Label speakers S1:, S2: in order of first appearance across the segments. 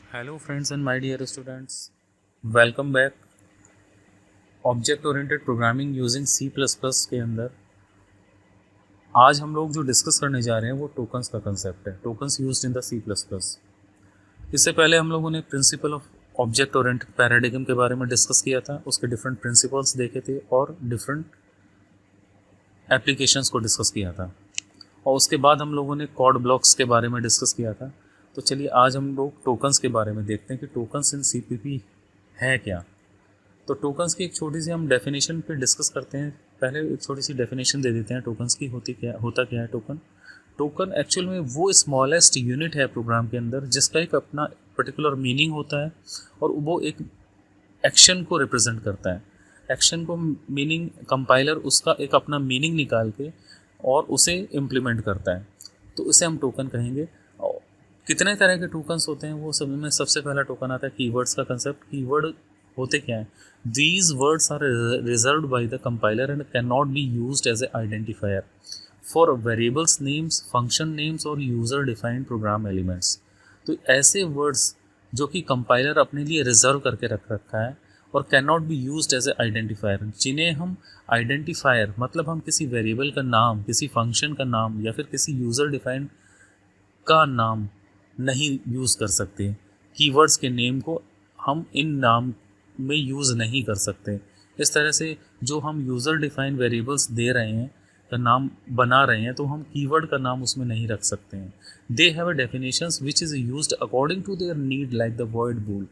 S1: Hello friends and my dear students, welcome back. Object oriented programming using C plus plus के अंदर आज हम लोग जो डिस्कस करने जा रहे हैं वो टोकन्स का कंसेप्ट है। Tokens used in the C plus plus. इससे पहले हम लोगों ने principle of object oriented paradigm के बारे में डिस्कस किया था, उसके डिफरेंट प्रिंसिपल्स देखे थे और डिफरेंट एप्लीकेशंस को डिस्कस किया था। और उसके बाद हम लोगों ने कॉड ब्लॉक्स के बारे में डिस्कस किया था। तो चलिए आज हम लोग टोकन्स के बारे में देखते हैं कि टोकन्स इन सीपीपी है क्या। तो टोकन्स की एक छोटी सी हम डेफिनेशन पे डिस्कस करते हैं। पहले एक छोटी सी डेफिनेशन दे देते हैं टोकन्स की। होता क्या है टोकन। टोकन एक्चुअल में वो स्मॉलेस्ट यूनिट है प्रोग्राम के अंदर जिसका एक अपना पर्टिकुलर मीनिंग होता है और वो एक एक्शन को रिप्रेजेंट करता है। एक्शन को मीनिंग कंपाइलर उसका एक अपना मीनिंग निकाल के और उसे इम्प्लीमेंट करता है, तो उसे हम टोकन कहेंगे। और कितने तरह के टोकन्स होते हैं वो सब में सबसे पहला टोकन आता है कीवर्ड्स का कंसेप्ट। कीवर्ड होते क्या है? These words are reserved by the compiler and can not be used as a identifier for variables names, function names और यूजर डिफाइंड प्रोग्राम एलिमेंट्स। तो ऐसे वर्ड्स जो कि कंपाइलर अपने लिए रिजर्व करके रख रखा है और can not be used as a identifier, जिन्हें हम आइडेंटिफायर मतलब हम किसी वेरिएबल का नाम, किसी फंक्शन का नाम या फिर किसी यूज़र डिफाइंड का नाम नहीं यूज़ कर सकते। कीवर्ड्स के नेम को हम इन नाम में यूज़ नहीं कर सकते। इस तरह से जो हम यूज़र डिफाइंड वेरिएबल्स दे रहे हैं का नाम बना रहे हैं तो हम कीवर्ड का नाम उसमें नहीं रख सकते हैं। They have a definitions which is used according to their need like the word bool.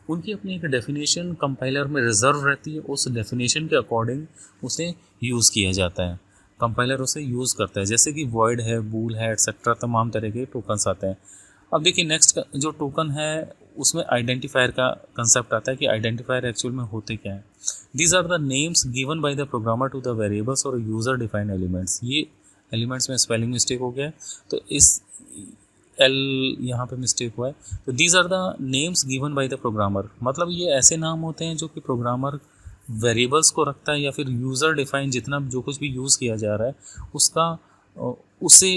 S1: उनकी अपनी एक डेफिनेशन कंपाइलर में रिजर्व रहती है, उस डेफिनेशन के अकॉर्डिंग उसे यूज़ किया जाता है। कंपाइलर उसे यूज़ करता है, जैसे कि वॉइड है, बूल है, एक्सेट्रा तमाम तरह के टोकन्स आते हैं। अब देखिए नेक्स्ट जो टोकन है उसमें आइडेंटिफायर का कंसेप्ट आता है कि आइडेंटिफायर एक्चुअल में होते क्या है। These are the names given by the programmer to the variables और यूज़र डिफाइंड एलिमेंट्स। ये एलिमेंट्स में स्पेलिंग मिस्टेक हो गया है तो इस एल यहाँ पे मिस्टेक हुआ है। तो these are the names given by the programmer, मतलब ये ऐसे नाम होते हैं जो कि प्रोग्रामर वेरिएबल्स को रखता है या फिर यूज़र डिफाइन जितना जो कुछ भी यूज़ किया जा रहा है उसका उसे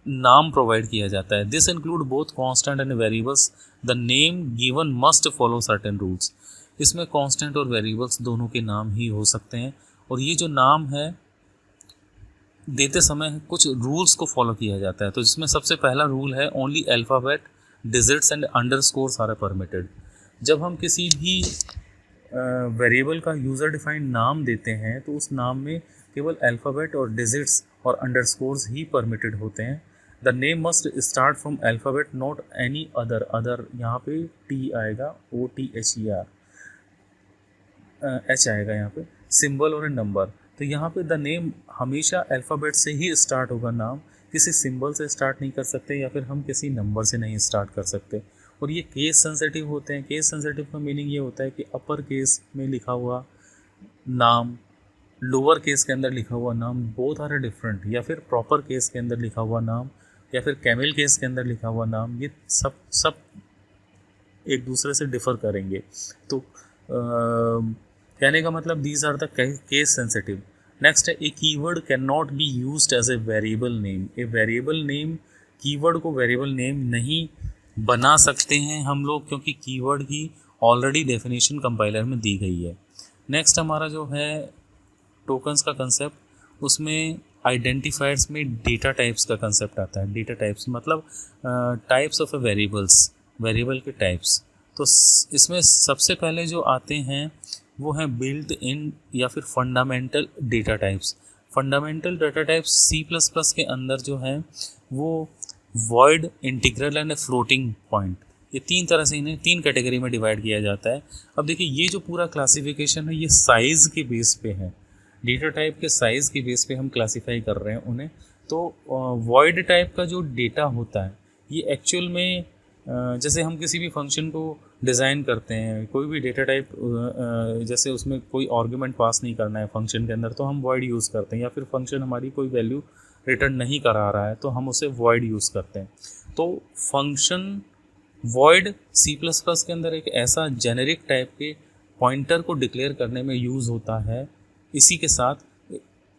S1: नाम प्रोवाइड किया जाता है। This include both constant and variables. The name given must follow certain rules. इसमें कांस्टेंट और वेरिएबल्स दोनों के नाम ही हो सकते हैं और ये जो नाम है देते समय कुछ रूल्स को फॉलो किया जाता है। तो जिसमें सबसे पहला रूल है only alphabet, digits and underscores are permitted. जब हम किसी भी वेरिएबल का यूज़र डिफाइंड नाम देते हैं तो उस नाम में केवल अल्फ़ाबेट और डिजिट्स और अंडरस्कोर्स ही परमिटेड होते हैं। The name must start from alphabet not any other. Other यहाँ पे टी आएगा, OTHER, एच आएगा यहाँ पे, सिंबल और नंबर। तो यहाँ पे द नेम हमेशा अल्फ़ाबेट से ही स्टार्ट होगा, नाम किसी सिंबल से स्टार्ट नहीं कर सकते या फिर हम किसी नंबर से नहीं स्टार्ट कर सकते। और ये केस सेंसिटिव होते हैं। केस सेंसिटिव का मीनिंग ये होता है कि अपर केस में लिखा हुआ नाम, लोअर केस के अंदर लिखा हुआ नाम, बोथ आर डिफरेंट, या फिर प्रॉपर केस के अंदर लिखा हुआ नाम या फिर कैमिल केस के अंदर लिखा हुआ नाम, ये सब एक दूसरे से डिफ़र करेंगे। तो कहने का मतलब these are the case sensitive. Next है a keyword can not be used as a variable name. A variable name, keyword को वेरिएबल नेम नहीं बना सकते हैं हम लोग क्योंकि कीवर्ड की ऑलरेडी डेफिनेशन कंपाइलर में दी गई है। नेक्स्ट हमारा जो है टोकन्स का कंसेप्ट, उसमें आइडेंटिफायर्स में डेटा टाइप्स का कंसेप्ट आता है। डेटा टाइप्स मतलब types of A variables, variable के टाइप्स। तो इसमें सबसे पहले जो आते हैं वो हैं बिल्ट इन या फिर fundamental data types. Fundamental data types C plus plus के अंदर जो है वो void, integral and floating point, ये तीन तरह से इन्हें तीन कैटेगरी में डिवाइड किया जाता है। अब देखिए ये जो पूरा क्लासिफिकेशन है ये साइज़ के बेस पे है। डेटा टाइप के साइज़ के बेस पे हम क्लासीफाई कर रहे हैं उन्हें। तो वॉइड टाइप का जो डेटा होता है ये एक्चुअल में जैसे हम किसी भी फंक्शन को डिज़ाइन करते हैं, कोई भी डेटा टाइप जैसे उसमें कोई आर्गुमेंट पास नहीं करना है फंक्शन के अंदर तो हम वॉइड यूज़ करते हैं, या फिर फंक्शन हमारी कोई वैल्यू रिटर्न नहीं करा रहा है तो हम उसे वॉइड यूज़ करते हैं। तो function void C plus plus के अंदर एक ऐसा जेनेरिक टाइप के पॉइंटर को डिक्लेयर करने में यूज़ होता है। इसी के साथ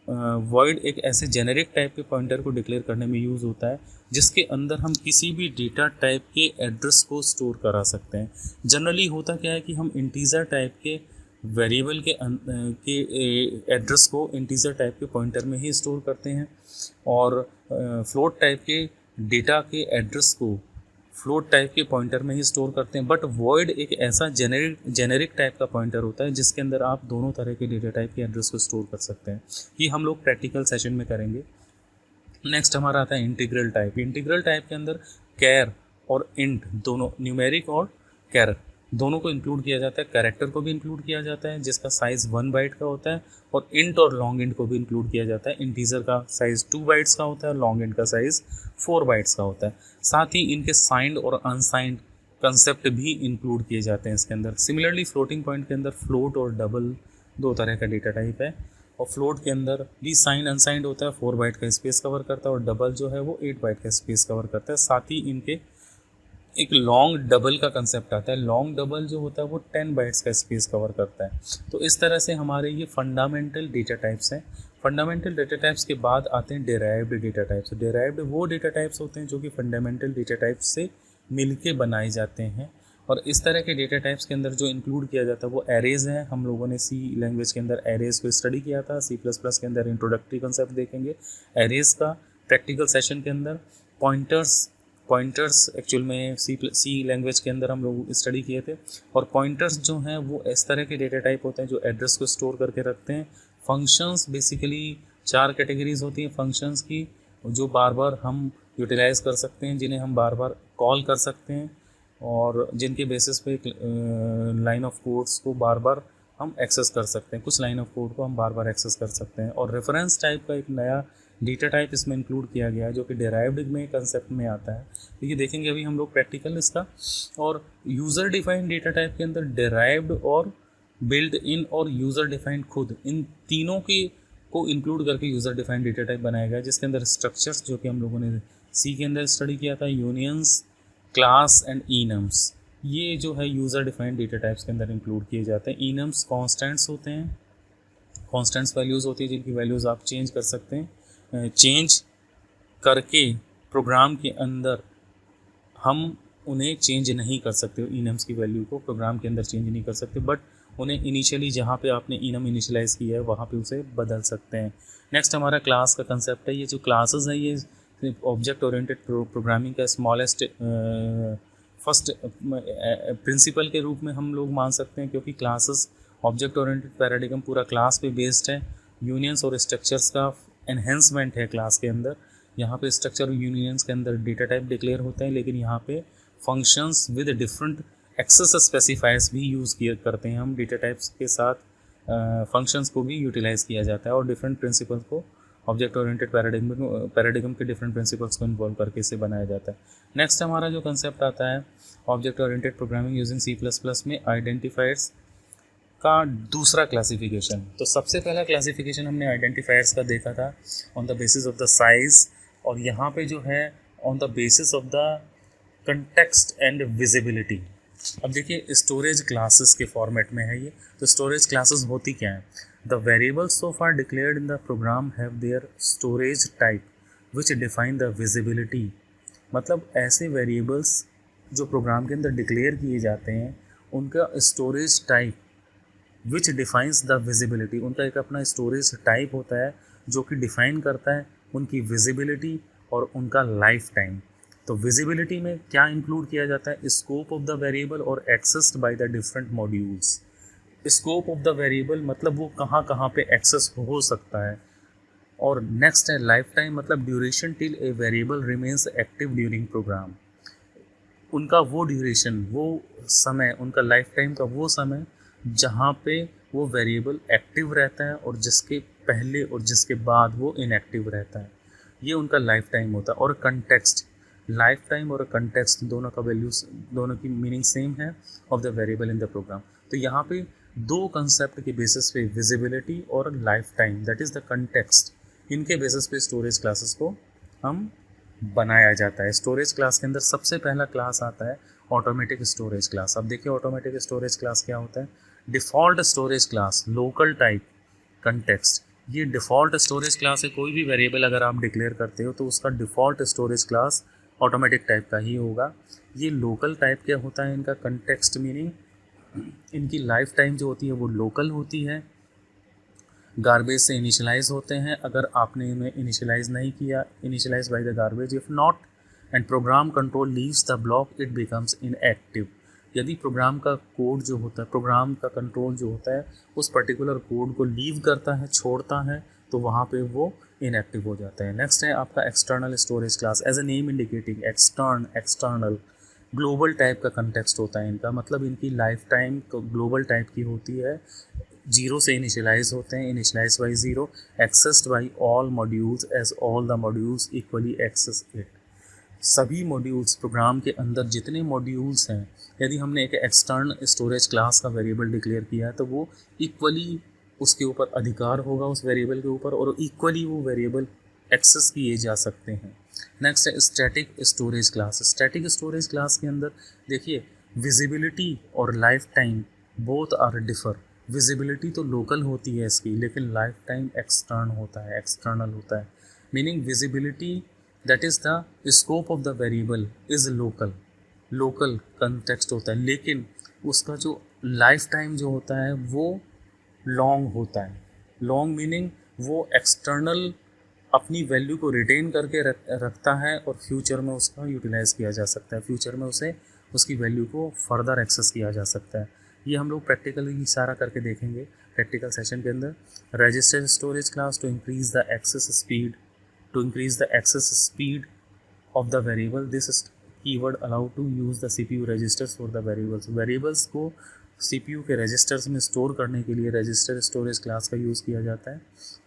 S1: वॉइड एक ऐसे जेनेरिक टाइप के पॉइंटर को डिक्लेयर करने में यूज़ होता है जिसके अंदर हम किसी भी डेटा टाइप के एड्रेस को स्टोर करा सकते हैं। जनरली होता क्या है कि हम इंटीजर टाइप के वेरिएबल के एड्रेस को इंटीजर टाइप के पॉइंटर में ही स्टोर करते हैं और फ्लोट टाइप के डेटा के एड्रेस को फ्लोट टाइप के पॉइंटर में ही स्टोर करते हैं। बट वॉइड एक ऐसा जेनेरिक टाइप का पॉइंटर होता है जिसके अंदर आप दोनों तरह के डेटा टाइप के एड्रेस को स्टोर कर सकते हैं। ये हम लोग प्रैक्टिकल सेशन में करेंगे। नेक्स्ट हमारा आता है इंटीग्रल टाइप। इंटीग्रल टाइप के अंदर कैर और इंट दोनों, न्यूमेरिक और कैर दोनों को इंक्लूड किया जाता है। कैरेक्टर को भी इंक्लूड किया जाता है जिसका साइज़ 1 बाइट का होता है और इंट और लॉन्ग इंट को भी इंक्लूड किया जाता है। इंटीजर का साइज़ 2 बाइट्स का होता है और लॉन्ग इंट का साइज़ 4 बाइट्स का होता है। साथ ही इनके साइंड और अनसाइंड कंसेप्ट भी इंक्लूड किए जाते हैं इसके अंदर। सिमिलरली फ्लोटिंग पॉइंट के अंदर फ्लोट और डबल दो तरह का डेटा टाइप है और फ्लोट के अंदर भी साइंड अनसाइंड होता है, 4 बाइट का स्पेस कवर करता है और डबल जो है वो 8 बाइट का स्पेस कवर करता है। साथ ही इनके एक लॉन्ग डबल का कंसेप्ट आता है। लॉन्ग डबल जो होता है वो 10 बाइट्स का स्पेस कवर करता है। तो इस तरह से हमारे ये फंडामेंटल डेटा टाइप्स हैं। फंडामेंटल डेटा टाइप्स के बाद आते हैं डेराइव्ड डेटा टाइप्स। डेराइव्ड वो डेटा टाइप्स होते हैं जो कि फंडामेंटल डेटा टाइप्स से मिलके बनाए जाते हैं और इस तरह के डेटा टाइप्स के अंदर जो इंक्लूड किया जाता है वो एरेज है। हम लोगों ने सी लैंग्वेज के अंदर एरेज को स्टडी किया था। C++ के अंदर इंट्रोडक्टरी कंसेप्ट देखेंगे एरेज का प्रैक्टिकल सेशन के अंदर। पॉइंटर्स एक्चुअल में सी लैंग्वेज के अंदर हम लोग स्टडी किए थे और पॉइंटर्स जो हैं वो इस तरह के डेटा टाइप होते हैं जो एड्रेस को स्टोर करके रखते हैं। फंक्शंस बेसिकली 4 कैटेगरीज होती हैं फंक्शंस की जो बार बार हम यूटिलाइज कर सकते हैं, जिन्हें हम बार बार कॉल कर सकते हैं और जिनके बेसिस पे लाइन ऑफ कोड्स को बार बार हम एक्सेस कर सकते हैं। कुछ लाइन ऑफ कोड को हम बार बार एक्सेस कर सकते हैं और रेफरेंस टाइप का एक नया डेटा टाइप इसमें इंक्लूड किया गया है जो कि डेराइव्ड में कंसेप्ट में आता है। तो ये देखेंगे अभी हम लोग प्रैक्टिकल इसका। और यूज़र डिफाइंड डेटा टाइप के अंदर डेराइव्ड और बिल्ड इन और यूज़र डिफाइंड खुद, इन तीनों की को इंक्लूड करके यूज़र डिफाइंड डेटा टाइप बनाया गया है जिसके अंदर स्ट्रक्चर्स जो कि हम लोगों ने सी के अंदर स्टडी किया था, यूनियंस, क्लास एंड इनम्स, ये जो है यूज़र डिफाइंड डेटा टाइप्स के अंदर इंक्लूड किए जाते हैं। इनम्स कॉन्स्टेंट्स होते हैं, कॉन्स्टेंट्स वैल्यूज़ होती है जिनकी वैल्यूज़ आप चेंज कर सकते हैं। चेंज करके प्रोग्राम के अंदर हम उन्हें चेंज नहीं कर सकते। इनम्स की वैल्यू को प्रोग्राम के अंदर चेंज नहीं कर सकते बट उन्हें इनिशियली जहाँ पे आपने इनम इनिशियलाइज़ किया है वहाँ पे उसे बदल सकते हैं। नेक्स्ट हमारा क्लास का कंसेप्ट है। ये जो क्लासेस है ये ऑब्जेक्ट ओरिएंटेड प्रोग्रामिंग का स्मॉलेस्ट फर्स्ट प्रिंसिपल के रूप में हम लोग मान सकते हैं क्योंकि क्लासेस ऑब्जेक्ट ओरिएंटेड पैराडिगम पूरा क्लास पे बेस्ड है। यूनियंस और स्ट्रक्चर्स का एनहेंसमेंट है क्लास के अंदर। यहाँ पे स्ट्रक्चर और यूनियंस के अंदर डेटा टाइप डिक्लेयर होते हैं लेकिन यहाँ पे functions with different access specifiers भी यूज़ किया करते हैं हम। डेटा टाइप्स के साथ फंक्शंस को भी यूटिलाइज़ किया जाता है और डिफरेंट प्रिंसिपल्स को ऑब्जेक्ट ओरिएंटेड पैराडिगम के डिफरेंट प्रिंसिपल्स को इन्वॉल्व करके इसे बनाया जाता है। नेक्स्ट हमारा जो कंसेप्ट आता है object oriented programming using C++ में आइडेंटिफायर्स का दूसरा क्लासिफिकेशन। तो सबसे पहला क्लासिफिकेशन हमने आइडेंटिफायर्स का देखा था on the basis of the size और यहाँ पे जो है on the basis of the context and visibility. अब देखिए स्टोरेज क्लासेस के फॉर्मेट में है ये। तो स्टोरेज क्लासेस होती क्या है? The variables so far declared in the program have their storage type which define the visibility. मतलब ऐसे वेरिएबल्स जो प्रोग्राम के अंदर डिक्लेयर किए जाते हैं उनका storage type which defines the visibility, उनका एक अपना स्टोरेज टाइप होता है जो कि डिफाइन करता है उनकी विजिबिलिटी और उनका लाइफ टाइम। तो विजिबिलिटी में क्या इंक्लूड किया जाता है? स्कोप ऑफ द वेरिएबल और accessed by the different modules. Scope of the variable मतलब वो कहाँ कहाँ पे एक्सेस हो सकता है। और नेक्स्ट है लाइफ टाइम, मतलब duration till a variable remains active during program. उनका वो ड्यूरेशन, वो समय, उनका लाइफ टाइम का वो समय जहाँ पे वो वेरिएबल एक्टिव रहता है और जिसके पहले और जिसके बाद वो इनएक्टिव रहता है, ये उनका लाइफ टाइम होता है। और कंटेक्स्ट, लाइफ टाइम और कंटेक्स्ट दोनों का वैल्यूज, दोनों की मीनिंग सेम है of the variable in the program. तो यहाँ पे दो कंसेप्ट के बेसिस पे विजिबिलिटी और life time that is the context, इनके बेसिस पे स्टोरेज क्लासेस को हम बनाया जाता है। स्टोरेज क्लास के अंदर सबसे पहला क्लास आता है ऑटोमेटिक स्टोरेज क्लास। अब देखिए ऑटोमेटिक स्टोरेज क्लास क्या होता है। Default storage class, local type, context, ये डिफ़ॉल्ट स्टोरेज क्लास है। कोई भी वेरिएबल अगर आप डिक्लेयर करते हो तो उसका default storage class automatic type का ही होगा। ये लोकल टाइप क्या होता है, इनका कंटेक्स्ट मीनिंग इनकी लाइफ टाइम जो होती है वो लोकल होती है, गार्बेज से इनिशियलाइज होते हैं। अगर आपने इन्हें इनिशियलाइज नहीं किया, initialize by the garbage, if not and program control leaves the block it becomes inactive. यदि प्रोग्राम का कोड जो होता है, प्रोग्राम का कंट्रोल जो होता है उस पर्टिकुलर कोड को लीव करता है, छोड़ता है, तो वहाँ पे वो इनएक्टिव हो जाता है। नेक्स्ट है आपका external storage class. As a name indicating external, global type का कंटेक्स्ट होता है इनका, मतलब इनकी लाइफ टाइम तो ग्लोबल टाइप की होती है। जीरो से इनिशियलाइज होते हैं, initialize by zero, accessed by all modules as all the modules equally access it. सभी मॉड्यूल्स, प्रोग्राम के अंदर जितने मॉड्यूल्स हैं, यदि हमने एक एक्सटर्नल स्टोरेज क्लास का वेरिएबल डिक्लेयर किया है तो वो इक्वली उसके ऊपर अधिकार होगा उस वेरिएबल के ऊपर, और इक्वली वो वेरिएबल एक्सेस किए जा सकते हैं। नेक्स्ट है static storage class. Static storage class के अंदर देखिए विजिबिलिटी और life time both are differ. Visibility तो लोकल होती है इसकी, लेकिन लाइफ टाइम एक्सटर्नल होता है। Meaning visibility that is the scope of the variable is local context होता है, लेकिन उसका जो लाइफ टाइम जो होता है वो लॉन्ग होता है। लॉन्ग मीनिंग वो एक्सटर्नल अपनी वैल्यू को रिटेन करके रखता है और फ्यूचर में उसका यूटिलाइज़ किया जा सकता है, फ्यूचर में उसे उसकी वैल्यू को फर्दर एक्सेस किया जा सकता है। ये हम लोग प्रैक्टिकली सारा करके देखेंगे प्रैक्टिकल सेशन के अंदर। Register storage class to increase the access speed of the variable. This keyword allow to use the CPU registers for the variables. Variables को CPU के रजिस्टर्स में स्टोर करने के लिए रजिस्टर स्टोरेज क्लास का use किया जाता है।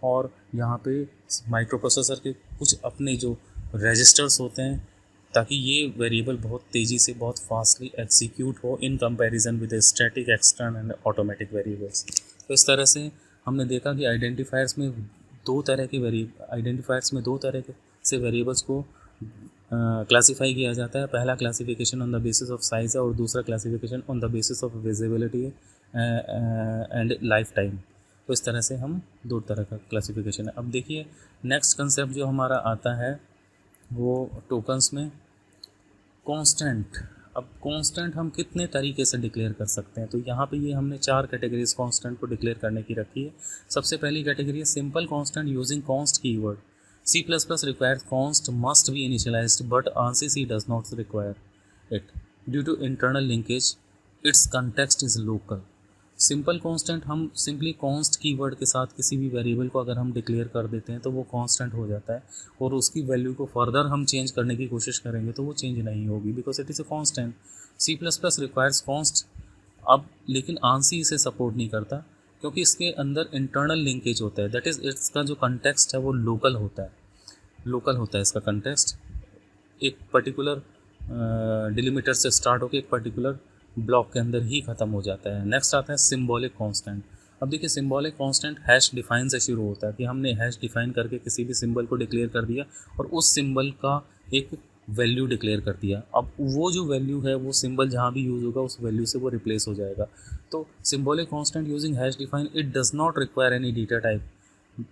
S1: और यहाँ पे माइक्रो प्रोसेसर के कुछ अपने जो रजिस्टर्स होते हैं ताकि ये वेरिएबल बहुत तेज़ी से, बहुत फास्टली एग्जीक्यूट हो in comparison with static, external and automatic variables. तो इस तरह से हमने देखा कि आइडेंटिफायर्स में दो तरह से वेरिएबल्स को क्लासीफाई किया जाता है। पहला classification on the basis of size है और दूसरा classification on the basis of visibility and life time. तो इस तरह से हम दो तरह का क्लासिफिकेशन है। अब देखिए नेक्स्ट कंसेप्ट जो हमारा आता है वो टोकन्स में कांस्टेंट। अब कांस्टेंट हम कितने तरीके से डिक्लेयर कर सकते हैं, तो यहाँ पे ये हमने 4 कैटेगरीज कांस्टेंट को डिक्लेयर करने की रखी है। सबसे पहली कैटेगरी है simple constant using const keyword. C++ requires const must be initialized, but ANSI C does not require it. Due to internal linkage, its context is local. Simple constant हम simply const keyword के साथ किसी भी variable को अगर हम declare कर देते हैं तो वो कांस्टेंट हो जाता है, और उसकी वैल्यू को फर्दर हम चेंज करने की कोशिश करेंगे तो वो चेंज नहीं होगी, because it is a constant. C++ requires const. अब लेकिन ANSI इसे सपोर्ट नहीं करता क्योंकि इसके अंदर इंटरनल लिंकेज होता है, दैट इज़ इसका जो कंटेक्स्ट है वो लोकल होता है इसका कंटेक्स्ट एक पर्टिकुलर डिलीमीटर से स्टार्ट होकर एक पर्टिकुलर ब्लॉक के अंदर ही ख़त्म हो जाता है। नेक्स्ट आता है सिंबॉलिक कांस्टेंट। अब देखिए सिंबॉलिक कांस्टेंट हैश डिफाइन से शुरू होता है कि हमने हैश डिफाइन करके किसी भी सिंबल को डिक्लेयर कर दिया और उस सिंबल का एक वैल्यू डिक्लेयर कर दिया। अब वो जो वैल्यू है वो सिंबल जहाँ भी यूज़ होगा उस वैल्यू से वो रिप्लेस हो जाएगा। तो symbolic constant using hash define it does not require any data type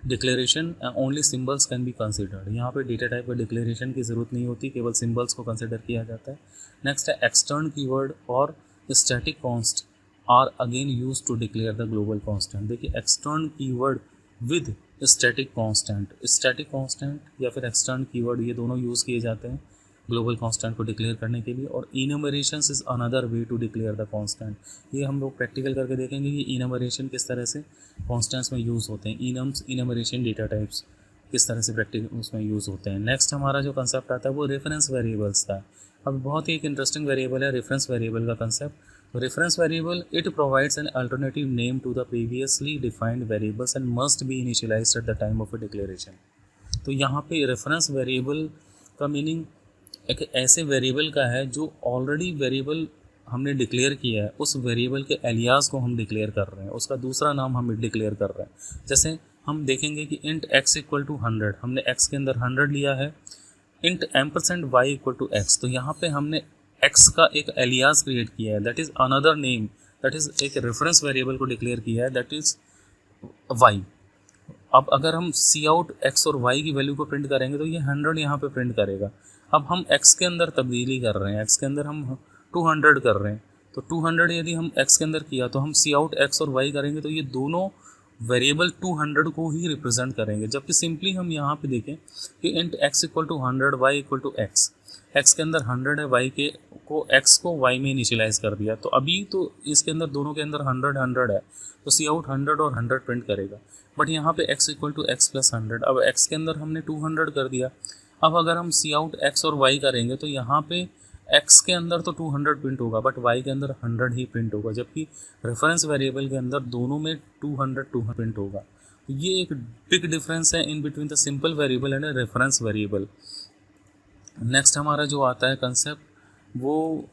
S1: declaration, only symbols can be considered. यहाँ पे डेटा टाइप का डिक्लेरेशन की ज़रूरत नहीं होती, केवल सिंबल्स को कंसिडर किया जाता है। नेक्स्ट है एक्सटर्न कीवर्ड और static const are again use to declare the global constant. देखिए extern keyword with static constant या फिर एक्सटर्न कीवर्ड ये दोनों यूज़ किए जाते हैं ग्लोबल कांस्टेंट को डिक्लेयर करने के लिए। और enumerations is another way to declare the constant. ये हम लोग प्रैक्टिकल करके देखेंगे कि इनमरेशन किस तरह से कांस्टेंट्स में यूज़ होते हैं, इनमरेशन डेटा टाइप्स किस तरह से प्रैक्टिकल उसमें यूज़ होते हैं। नेक्स्ट हमारा जो कंसेप्ट आता है वो रेफरेंस वेरिएबल्स का। अब बहुत ही एक इंटरेस्टिंग वेरिएबल है रेफरेंस वेरिएबल का concept. Reference variable it provides an alternative name to the previously defined variables and must be initialized at the time of a declaration. तो यहाँ पे रेफरेंस वेरिएबल का मीनिंग एक ऐसे वेरिएबल का है जो ऑलरेडी वेरिएबल हमने डिक्लेयर किया है, उस वेरिएबल के एलियास को हम डिक्लेयर कर रहे हैं, उसका दूसरा नाम हम डिक्लेयर कर रहे हैं। जैसे हम देखेंगे कि इंट x इक्वल टू 100, हमने x के अंदर 100 लिया है। Int %y equal to x, तो यहाँ पे हमने x का एक एलियास क्रिएट किया है, that is another name, that is एक रेफरेंस वेरिएबल को डिक्लेयर किया है, दैट इज़ y। अब अगर हम सी आउट एक्स और वाई की वैल्यू को प्रिंट करेंगे तो ये 100 यहाँ पे प्रिंट करेगा। अब हम एक्स के अंदर तब्दीली कर रहे हैं, एक्स के अंदर हम 200 कर रहे हैं, तो 200 यदि हम एक्स के अंदर किया तो हम सी आउट एक्स और वाई करेंगे तो ये दोनों वेरिएबल 200 को ही रिप्रेजेंट करेंगे। जबकि सिंपली हम यहाँ पे देखें कि int x equal to 100 y equal to x, x के अंदर 100 है, वाई के को एक्स को वाई में इनिशियलाइज कर दिया, तो अभी तो इसके अंदर दोनों के अंदर 100 है, तो सी आउट 100 और 100 प्रिंट करेगा। बट यहाँ पे x equal to x plus 100, अब एक्स के अंदर हमने 200 कर दिया। अब अगर हम सी आउट एक्स और वाई करेंगे तो यहाँ पे एक्स के अंदर तो 200 प्रिंट होगा बट वाई के अंदर 100 ही प्रिंट होगा, जबकि रेफरेंस वेरिएबल के अंदर दोनों में 200 प्रिंट होगा। तो ये एक बिग डिफरेंस है in between the simple variable and reference variable. Next हमारा जो आता है कंसेप्ट वो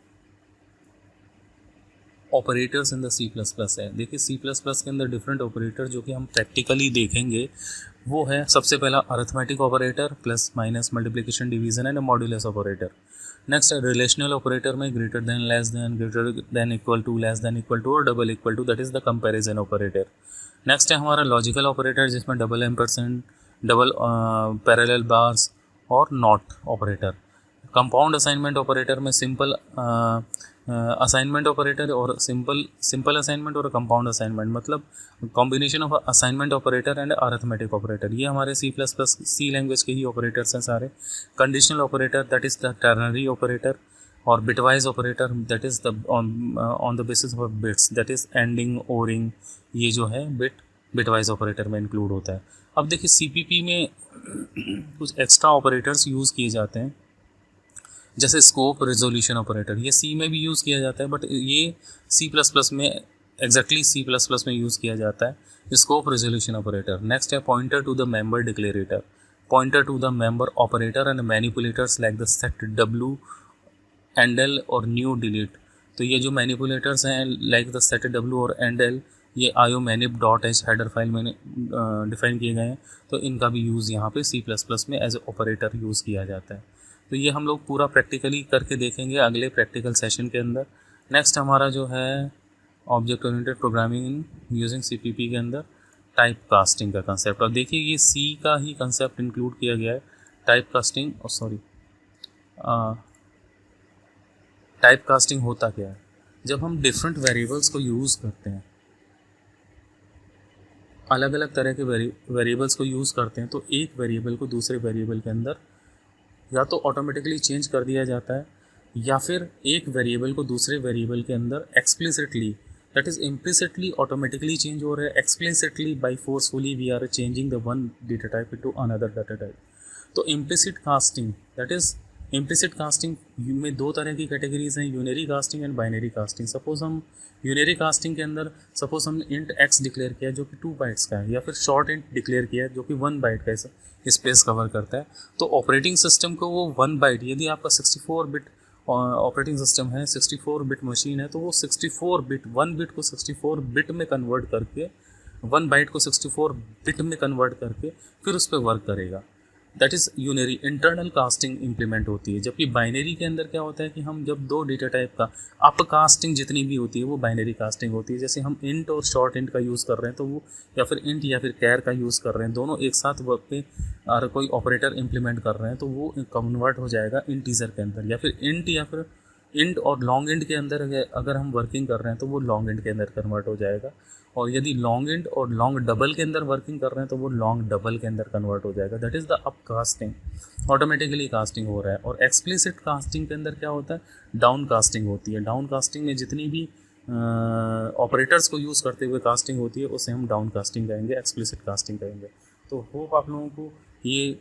S1: operators in the C plus plus है। देखिए सी प्लस प्लस के अंदर डिफरेंट ऑपरेटर जो कि हम प्रैक्टिकली देखेंगे वो है, सबसे पहला arithmetic operator, plus minus multiplication division and modulus operator. Next relational operator में greater than, less than, greater than equal to, less than equal to और double equal to, that is the comparison operator. Next है हमारा logical operator जिसमें double ampersand, double parallel bars और not operator. Compound assignment operator में simple assignment operator और simple assignment और compound assignment, मतलब combination of assignment operator and arithmetic operator. ये हमारे C plus plus C language के ही ऑपरेटर्स हैं सारे। Conditional operator that is the ternary operator, और bitwise operator that is the on the basis of bits, that is anding, oring, ये जो है बिटवाइज ऑपरेटर में इंक्लूड होता है। अब देखिए सीपीपी में कुछ एक्स्ट्रा ऑपरेटर्स यूज़ किए जाते हैं जैसे स्कोप रेजोल्यूशन ऑपरेटर, ये सी में भी यूज़ किया जाता है बट ये सी प्लस प्लस में एग्जैक्टली सी प्लस प्लस में यूज़ किया जाता है स्कोप रेजोल्यूशन ऑपरेटर। नेक्स्ट है pointer to the member declarator, pointer to the member operator and manipulators like the set डब्ल्यू, एंडल और न्यू डिलीट। तो ये जो मैनिपुलेटर्स हैं लाइक द सेट डब्ल्यू और एंडल, ये आयो मैनिप डॉट एच हेडर फाइल में डिफाइन किए गए हैं, तो इनका भी यूज़ यहाँ पे सी प्लस प्लस में एज ए ऑपरेटर यूज़ किया जाता है। तो ये हम लोग पूरा प्रैक्टिकली करके देखेंगे अगले प्रैक्टिकल सेशन के अंदर। नेक्स्ट हमारा जो है object oriented programming in using CPP के अंदर टाइप कास्टिंग का कंसेप्ट। और देखिए ये सी का ही कंसेप्ट इंक्लूड किया गया है, टाइप कास्टिंग। और सॉरी, टाइप कास्टिंग होता क्या है? जब हम डिफरेंट वेरिएबल्स को यूज़ करते हैं, अलग अलग तरह के वेरिएबल्स को यूज़ करते हैं, तो एक वेरिएबल को दूसरे वेरिएबल के अंदर या तो ऑटोमेटिकली चेंज कर दिया जाता है या फिर एक वेरिएबल को दूसरे वेरिएबल के अंदर explicitly, that is implicitly automatically change हो रहा है, explicitly by forcefully we are changing the one data type to another data type. तो implicit casting, that is implicit casting में दो तरह की कैटेगरीज हैं, unary casting and binary casting. Suppose हम यूनरी कास्टिंग के अंदर सपोज हमने इंट एक्स डिक्लेयर किया जो कि 2 बाइट्स का है, या फिर शॉर्ट इंट डिक्लेयर किया है जो कि 1 बाइट का स्पेस कवर करता है, तो ऑपरेटिंग सिस्टम को वो 1 बाइट, यदि आपका 64 बिट ऑपरेटिंग सिस्टम है, 64 बिट मशीन है, तो वो 64 बिट 1 बिट को 64 बिट में कन्वर्ट करके, 1 बाइट को 64 बिट में कन्वर्ट करके फिर उस पर वर्क करेगा। That is unary internal casting implement होती है। जबकि बाइनरी के अंदर क्या होता है कि हम जब दो डेटा टाइप का अप कास्टिंग जितनी भी होती है वो बाइनरी कास्टिंग होती है। जैसे हम इंट और शॉर्ट इंट का यूज़ कर रहे हैं तो वो, या फिर इंट या फिर कैर का यूज़ कर रहे हैं, दोनों एक साथ वर्क पे और कोई ऑपरेटर इंप्लीमेंट कर रहे हैं तो वो कन्वर्ट हो जाएगा इंटीजर के अंदर, या फिर इंट और लॉन्ग इंट के अंदर अगर हम वर्किंग कर रहे हैं तो वो लॉन्ग इंट के अंदर कन्वर्ट हो जाएगा, और यदि लॉन्ग इंट और लॉन्ग डबल के अंदर वर्किंग कर रहे हैं तो वो लॉन्ग डबल के अंदर कन्वर्ट हो जाएगा। That is the up casting, automatically casting हो रहा है। और एक्सप्लिसिट कास्टिंग के अंदर क्या होता है, डाउन कास्टिंग होती है। डाउन कास्टिंग में जितनी भी ऑपरेटर्स को यूज़ करते हुए कास्टिंग होती है उसे हम डाउन कास्टिंग कहेंगे, एक्सप्लिसिट कास्टिंग कहेंगे। तो होप आप लोगों को ये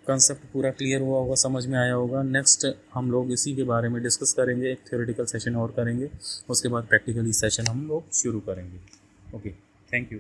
S1: कंसेप्ट पूरा क्लियर हुआ होगा, समझ में आया होगा। नेक्स्ट हम लोग इसी के बारे में डिस्कस करेंगे, एक थ्योरेटिकल सेशन और करेंगे, उसके बाद प्रैक्टिकली सेशन हम लोग शुरू करेंगे। Okay, thank you.